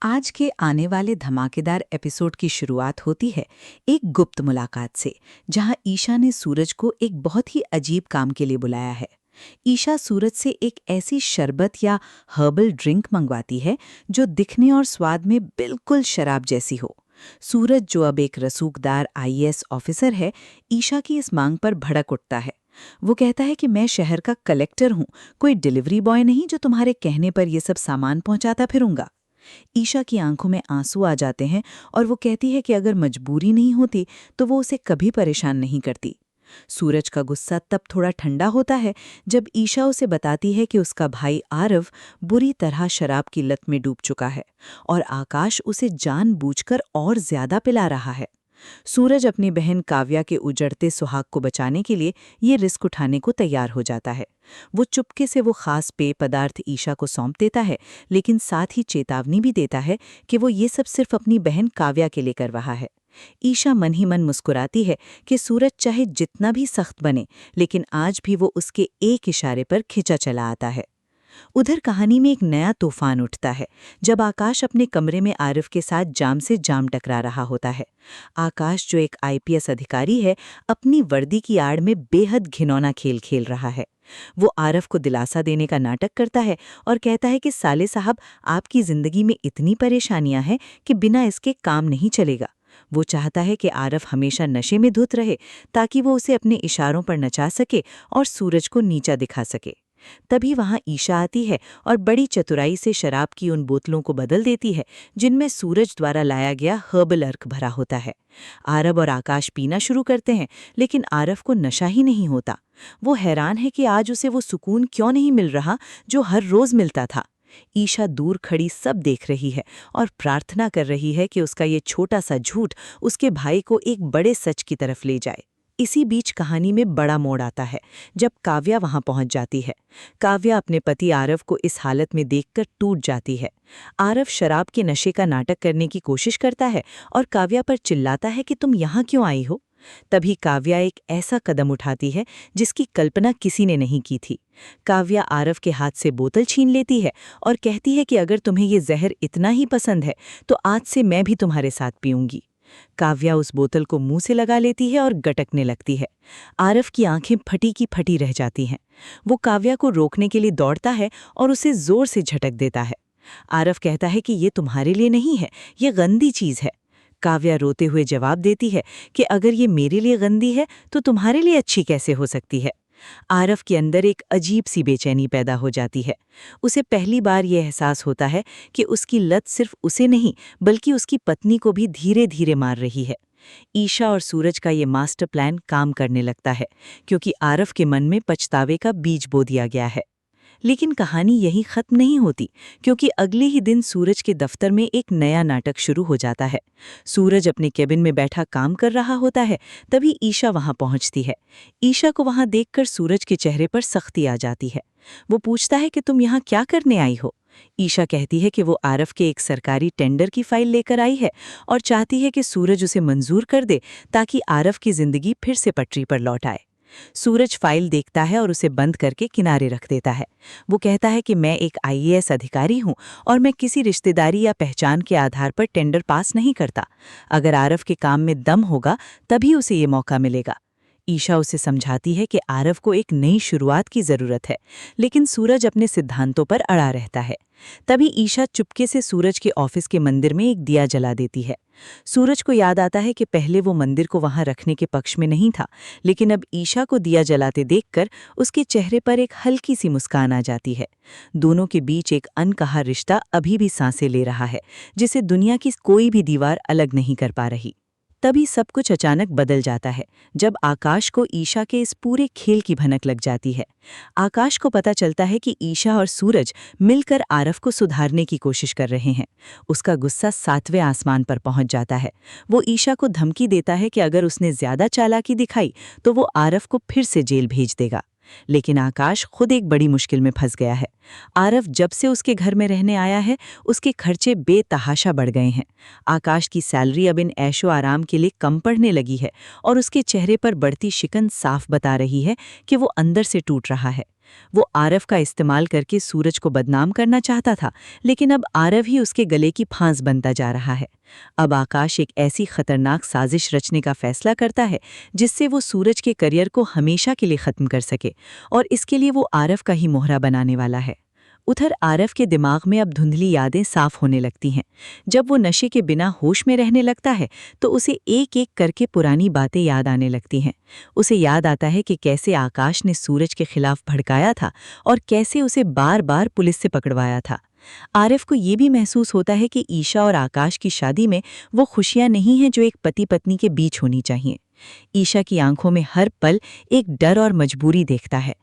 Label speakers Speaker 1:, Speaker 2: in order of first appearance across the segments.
Speaker 1: आज के आने वाले धमाकेदार एपिसोड की शुरुआत होती है एक गुप्त मुलाकात से, जहां ईशा ने सूरज को एक बहुत ही अजीब काम के लिए बुलाया है। ईशा सूरज से एक ऐसी शरबत या हर्बल ड्रिंक मंगवाती है जो दिखने और स्वाद में बिल्कुल शराब जैसी हो। सूरज, जो अब एक रसूखदार आईएएस ऑफिसर है, ईशा की इस मांग पर भड़क उठता है। वो कहता है कि मैं शहर का कलेक्टर हूँ, कोई डिलीवरी बॉय नहीं जो तुम्हारे कहने पर ये सब सामान पहुंचाता फिरूंगा। ईशा की आंखों में आंसू आ जाते हैं और वो कहती है कि अगर मजबूरी नहीं होती तो वो उसे कभी परेशान नहीं करती। सूरज का गुस्सा तब थोड़ा ठंडा होता है जब ईशा उसे बताती है कि उसका भाई आरव बुरी तरह शराब की लत में डूब चुका है और आकाश उसे जानबूझकर और ज्यादा पिला रहा है। सूरज अपनी बहन काव्या के उजड़ते सुहाग को बचाने के लिए ये रिस्क उठाने को तैयार हो जाता है। वो चुपके से वो खास पेय पदार्थ ईशा को सौंप देता है, लेकिन साथ ही चेतावनी भी देता है कि वो ये सब सिर्फ अपनी बहन काव्या के लिए कर रहा है। ईशा मन ही मन मुस्कुराती है कि सूरज चाहे जितना भी सख्त बने, लेकिन आज भी वो उसके एक इशारे पर खिंचा चला आता है। उधर कहानी में एक नया तूफान उठता है जब आकाश अपने कमरे में आरिफ के साथ जाम से जाम टकरा रहा होता है। आकाश, जो एक आईपीएस अधिकारी है, अपनी वर्दी की आड़ में बेहद घिनौना खेल खेल रहा है। वो आरिफ को दिलासा देने का नाटक करता है और कहता है कि साले साहब, आपकी जिंदगी में इतनी परेशानियां हैं कि बिना इसके काम नहीं चलेगा। वो चाहता है कि आरिफ हमेशा नशे में धुत रहे ताकि वो उसे अपने इशारों पर नचा सके और सूरज को नीचा दिखा सके। तभी वहां ईशा आती है और बड़ी चतुराई से शराब की उन बोतलों को बदल देती है जिनमें सूरज द्वारा लाया गया हर्बल अर्क भरा होता है। आरव और आकाश पीना शुरू करते हैं, लेकिन आरव को नशा ही नहीं होता। वो हैरान है कि आज उसे वो सुकून क्यों नहीं मिल रहा जो हर रोज मिलता था। ईशा दूर खड़ी सब देख रही है और प्रार्थना कर रही है कि उसका ये छोटा सा झूठ उसके भाई को एक बड़े सच की तरफ ले जाए। इसी बीच कहानी में बड़ा मोड़ आता है जब काव्या वहां पहुंच जाती है। काव्या अपने पति आरव को इस हालत में देखकर टूट जाती है। आरव शराब के नशे का नाटक करने की कोशिश करता है और काव्या पर चिल्लाता है कि तुम यहाँ क्यों आई हो। तभी काव्या एक ऐसा कदम उठाती है जिसकी कल्पना किसी ने नहीं की थी। काव्या आरव के हाथ से बोतल छीन लेती है और कहती है कि अगर तुम्हें ये जहर इतना ही पसंद है तो आज से मैं भी तुम्हारे साथ पीऊंगी। काव्या उस बोतल को मुंह से लगा लेती है और गटकने लगती है। आरव की आंखें फटी की फटी रह जाती हैं। वो काव्या को रोकने के लिए दौड़ता है और उसे जोर से झटक देता है। आरव कहता है कि ये तुम्हारे लिए नहीं है, ये गंदी चीज है। काव्या रोते हुए जवाब देती है कि अगर ये मेरे लिए गंदी है तो तुम्हारे लिए अच्छी कैसे हो सकती है। आरव के अंदर एक अजीब सी बेचैनी पैदा हो जाती है। उसे पहली बार यह एहसास होता है कि उसकी लत सिर्फ उसे नहीं बल्कि उसकी पत्नी को भी धीरे धीरे मार रही है। ईशा और सूरज का ये मास्टर प्लान काम करने लगता है क्योंकि आरव के मन में पछतावे का बीज बो दिया गया है। लेकिन कहानी यहीं खत्म नहीं होती, क्योंकि अगले ही दिन सूरज के दफ्तर में एक नया नाटक शुरू हो जाता है। सूरज अपने केबिन में बैठा काम कर रहा होता है, तभी ईशा वहां पहुंचती है। ईशा को वहां देखकर सूरज के चेहरे पर सख्ती आ जाती है। वो पूछता है कि तुम यहाँ क्या करने आई हो। ईशा कहती है कि वो आरव के एक सरकारी टेंडर की फाइल लेकर आई है और चाहती है कि सूरज उसे मंजूर कर दे ताकि आरव की जिंदगी फिर से पटरी पर लौट आए। सूरज फाइल देखता है और उसे बंद करके किनारे रख देता है। वो कहता है कि मैं एक आईएएस अधिकारी हूं और मैं किसी रिश्तेदारी या पहचान के आधार पर टेंडर पास नहीं करता। अगर आरव के काम में दम होगा तभी उसे ये मौका मिलेगा। ईशा उसे समझाती है कि आरव को एक नई शुरुआत की जरूरत है, लेकिन सूरज अपने सिद्धांतों पर अड़ा रहता है। तभी ईशा चुपके से सूरज के ऑफिस के मंदिर में एक दिया जला देती है। सूरज को याद आता है कि पहले वो मंदिर को वहां रखने के पक्ष में नहीं था, लेकिन अब ईशा को दिया जलाते देखकर उसके चेहरे पर एक हल्की सी मुस्कान आ जाती है। दोनों के बीच एक अनकहा रिश्ता अभी भी सांसें ले रहा है, जिसे दुनिया की कोई भी दीवार अलग नहीं कर पा रही। तभी सब कुछ अचानक बदल जाता है जब आकाश को ईशा के इस पूरे खेल की भनक लग जाती है। आकाश को पता चलता है कि ईशा और सूरज मिलकर आरव को सुधारने की कोशिश कर रहे हैं। उसका गुस्सा 7वें आसमान पर पहुंच जाता है। वो ईशा को धमकी देता है कि अगर उसने ज्यादा चालाकी दिखाई तो वो आरव को फिर से जेल भेज देगा। लेकिन आकाश खुद एक बड़ी मुश्किल में फंस गया है। आरव जब से उसके घर में रहने आया है, उसके खर्चे बेतहाशा बढ़ गए हैं। आकाश की सैलरी अब इन ऐशो आराम के लिए कम पड़ने लगी है और उसके चेहरे पर बढ़ती शिकन साफ बता रही है कि वो अंदर से टूट रहा है। वो आरव का इस्तेमाल करके सूरज को बदनाम करना चाहता था, लेकिन अब आरव ही उसके गले की फांस बनता जा रहा है। अब आकाश एक ऐसी खतरनाक साजिश रचने का फैसला करता है जिससे वो सूरज के करियर को हमेशा के लिए खत्म कर सके, और इसके लिए वो आरव का ही मोहरा बनाने वाला है। उधर आरव के दिमाग में अब धुंधली यादें साफ होने लगती हैं। जब वो नशे के बिना होश में रहने लगता है तो उसे एक एक करके पुरानी बातें याद आने लगती हैं। उसे याद आता है कि कैसे आकाश ने सूरज के खिलाफ भड़काया था और कैसे उसे बार बार पुलिस से पकड़वाया था। आरिफ को ये भी महसूस होता है कि ईशा और आकाश की शादी में वो खुशियां नहीं हैं जो एक पति पत्नी के बीच होनी चाहिए। ईशा की आंखों में हर पल एक डर और मजबूरी देखता है।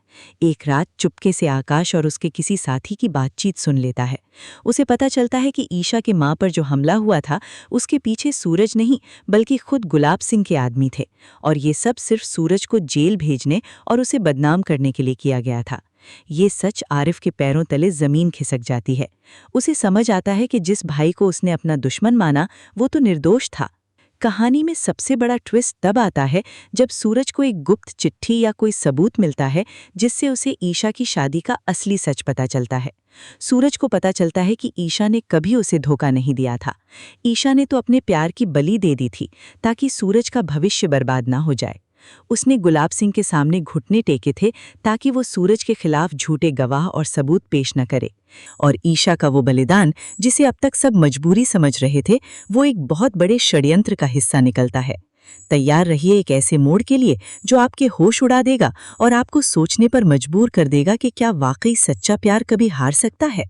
Speaker 1: एक रात चुपके से आकाश और उसके किसी साथी की बातचीत सुन लेता है। उसे पता चलता है कि ईशा के मां पर जो हमला हुआ था उसके पीछे सूरज नहीं बल्कि खुद गुलाब सिंह के आदमी थे, और ये सब सिर्फ सूरज को जेल भेजने और उसे बदनाम करने के लिए किया गया था। ये सच आरिफ के पैरों तले जमीन खिसक जाती है। उसे समझ आता है कि जिस भाई को उसने अपना दुश्मन माना वो तो निर्दोष था। कहानी में सबसे बड़ा ट्विस्ट तब आता है जब सूरज को एक गुप्त चिट्ठी या कोई सबूत मिलता है जिससे उसे ईशा की शादी का असली सच पता चलता है। सूरज को पता चलता है कि ईशा ने कभी उसे धोखा नहीं दिया था। ईशा ने तो अपने प्यार की बलि दे दी थी ताकि सूरज का भविष्य बर्बाद ना हो जाए। उसने गुलाब सिंह के सामने घुटने टेके थे ताकि वो सूरज के खिलाफ झूठे गवाह और सबूत पेश न करे। और ईशा का वो बलिदान, जिसे अब तक सब मजबूरी समझ रहे थे, वो एक बहुत बड़े षड्यंत्र का हिस्सा निकलता है। तैयार रहिए एक ऐसे मोड़ के लिए जो आपके होश उड़ा देगा और आपको सोचने पर मजबूर कर देगा कि क्या वाकई सच्चा प्यार कभी हार सकता है।